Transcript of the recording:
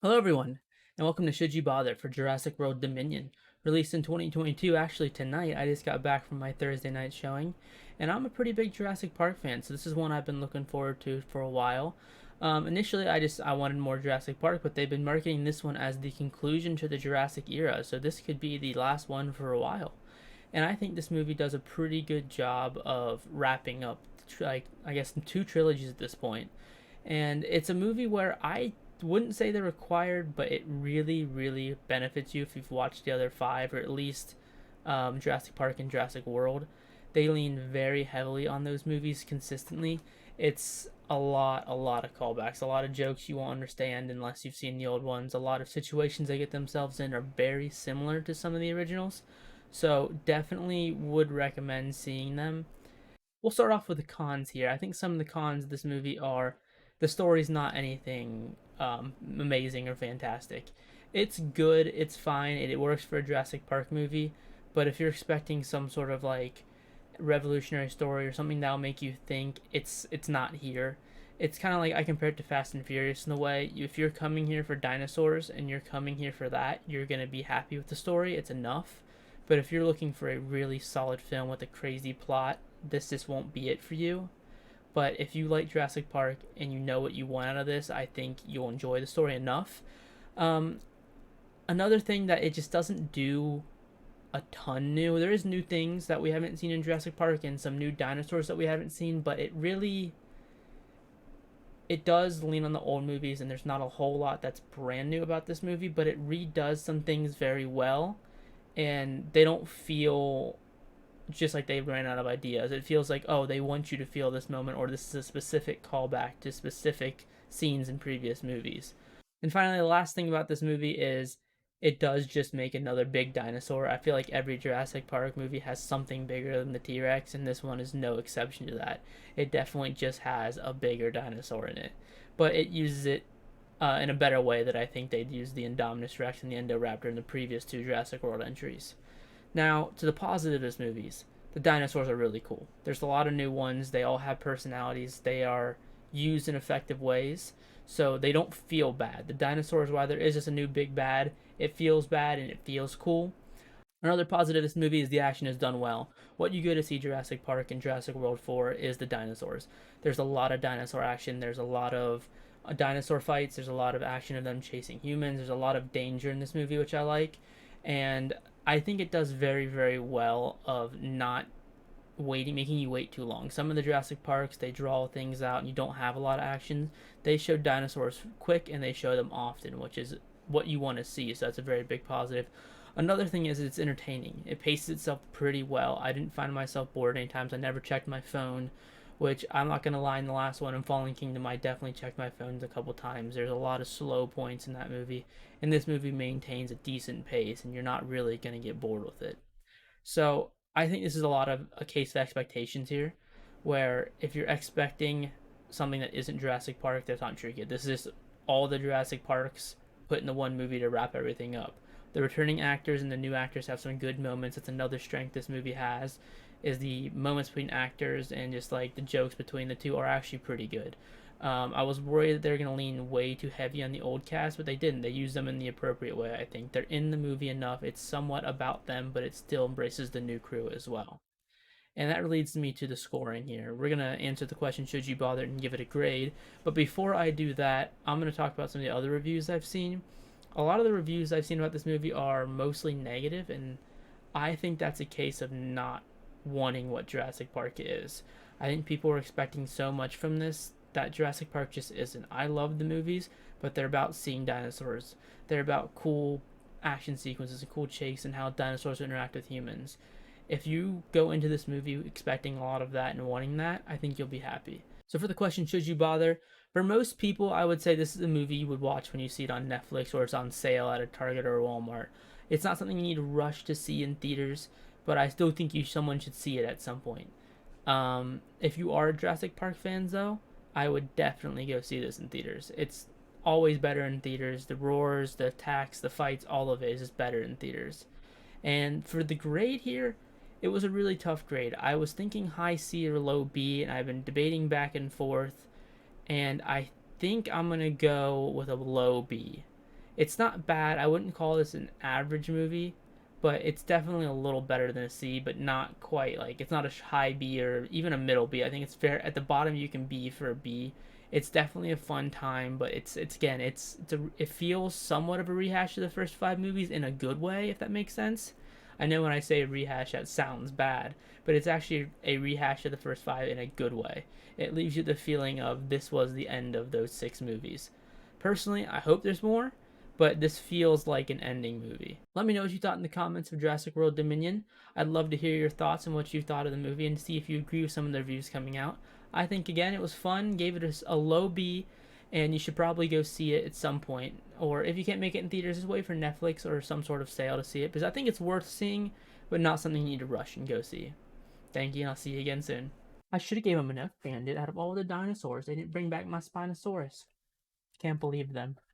Hello, everyone, and welcome to Should You Bother for Jurassic World Dominion. Released in 2022, actually tonight. I just got back from my Thursday night showing, and I'm a pretty big Jurassic Park fan, so this is one I've been looking forward to for a while. Initially, I wanted more Jurassic Park, but they've been marketing this one as the conclusion to the Jurassic era, so this could be the last one for a while. And I think this movie does a pretty good job of wrapping up, like I guess, two trilogies at this point. And it's a movie where I wouldn't say they're required, but it really, really benefits you if you've watched the other five, or at least Jurassic Park and Jurassic World. They lean very heavily on those movies consistently. It's a lot of callbacks, a lot of jokes you won't understand unless you've seen the old ones. A lot of situations they get themselves in are very similar to some of the originals. So definitely would recommend seeing them. We'll start off with the cons here. I think some of the cons of this movie are the story's not anything amazing or fantastic. It's good, it's fine, it works for a Jurassic Park movie, but if you're expecting some sort of like revolutionary story or something that'll make you think, it's not here. It's kind of like I compare it to Fast and Furious in a way. If you're coming here for dinosaurs and you're coming here for that, you're gonna be happy with the story. It's enough. But if you're looking for a really solid film with a crazy plot, this just won't be it for you. But if you like Jurassic Park and you know what you want out of this, I think you'll enjoy the story enough. Um, Another thing that it just doesn't do a ton new. There is new things that we haven't seen in Jurassic Park and some new dinosaurs that we haven't seen, but it does lean on the old movies, and there's not a whole lot that's brand new about this movie, but it redoes some things very well, and they don't feel just like they ran out of ideas. It feels like, oh, they want you to feel this moment, or this is a specific callback to specific scenes in previous movies. And finally, the last thing about this movie is it does just make another big dinosaur. I feel like every Jurassic Park movie has something bigger than the T Rex, and this one is no exception to that. It definitely just has a bigger dinosaur in it, but it uses it in a better way that I think they'd use the Indominus Rex and the Indoraptor in the previous two Jurassic World entries. Now, to the positive movies, the dinosaurs are really cool. There's a lot of new ones. They all have personalities. They are used in effective ways, so they don't feel bad. The dinosaurs, while there is just a new big bad, it feels bad and it feels cool. Another positive of this movie is the action is done well. What you go to see Jurassic Park and Jurassic World for is the dinosaurs. There's a lot of dinosaur action. There's a lot of dinosaur fights. There's a lot of action of them chasing humans. There's a lot of danger in this movie, which I like. And I think it does very, very well of not making you wait too long. Some of the Jurassic Parks, they draw things out and you don't have a lot of action. They show dinosaurs quick and they show them often, which is what you want to see. So that's a very big positive. Another thing is it's entertaining. It paces itself pretty well. I didn't find myself bored any times. I never checked my phone, which I'm not gonna lie. In the last one, in Fallen Kingdom, I definitely checked my phones a couple times. There's a lot of slow points in that movie, and this movie maintains a decent pace, and you're not really gonna get bored with it. So I think this is a lot of a case of expectations here, where if you're expecting something that isn't Jurassic Park, that's not true yet. This is just all the Jurassic Parks put in the one movie to wrap everything up. The returning actors and the new actors have some good moments. That's another strength this movie has, is the moments between actors and just like the jokes between the two are actually pretty good. I was worried that they were going to lean way too heavy on the old cast, but they didn't. They used them in the appropriate way, I think. They're in the movie enough. It's somewhat about them, but it still embraces the new crew as well. And that leads me to the scoring here. We're going to answer the question, should you bother, and give it a grade. But before I do that, I'm going to talk about some of the other reviews I've seen. A lot of the reviews I've seen about this movie are mostly negative, and I think that's a case of not wanting what Jurassic Park is. I think people were expecting so much from this that Jurassic Park just isn't. I love the movies, but they're about seeing dinosaurs. They're about cool action sequences, a cool chase, and how dinosaurs interact with humans. If you go into this movie expecting a lot of that and wanting that, I think you'll be happy. So for the question, should you bother? For most people, I would say this is a movie you would watch when you see it on Netflix or it's on sale at a Target or a Walmart. It's not something you need to rush to see in theaters, but I still think someone should see it at some point. If you are Jurassic Park fans, though, I would definitely go see this in theaters. It's always better in theaters. The roars, the attacks, the fights, all of it is just better in theaters. And for the grade here, it was a really tough grade. I was thinking high C or low B, and I've been debating back and forth, and I think I'm gonna go with a low B. It's not bad. I wouldn't call this an average movie, but it's definitely a little better than a C, but not quite like it's not a high B or even a middle B. I think it's fair at the bottom. You can B for a B. It's definitely a fun time, but it's again it feels somewhat of a rehash of the first five movies in a good way, if that makes sense. I know when I say rehash, that sounds bad, but it's actually a rehash of the first five in a good way. It leaves you the feeling of this was the end of those six movies. Personally, I hope there's more, but this feels like an ending movie. Let me know what you thought in the comments of Jurassic World Dominion. I'd love to hear your thoughts and what you thought of the movie and see if you agree with some of the reviews coming out. I think, again, it was fun, gave it a low B, and you should probably go see it at some point. Or if you can't make it in theaters, just wait for Netflix or some sort of sale to see it, because I think it's worth seeing, but not something you need to rush and go see. Thank you, and I'll see you again soon. I should have gave him enough bandit out of all the dinosaurs. They didn't bring back my Spinosaurus. Can't believe them.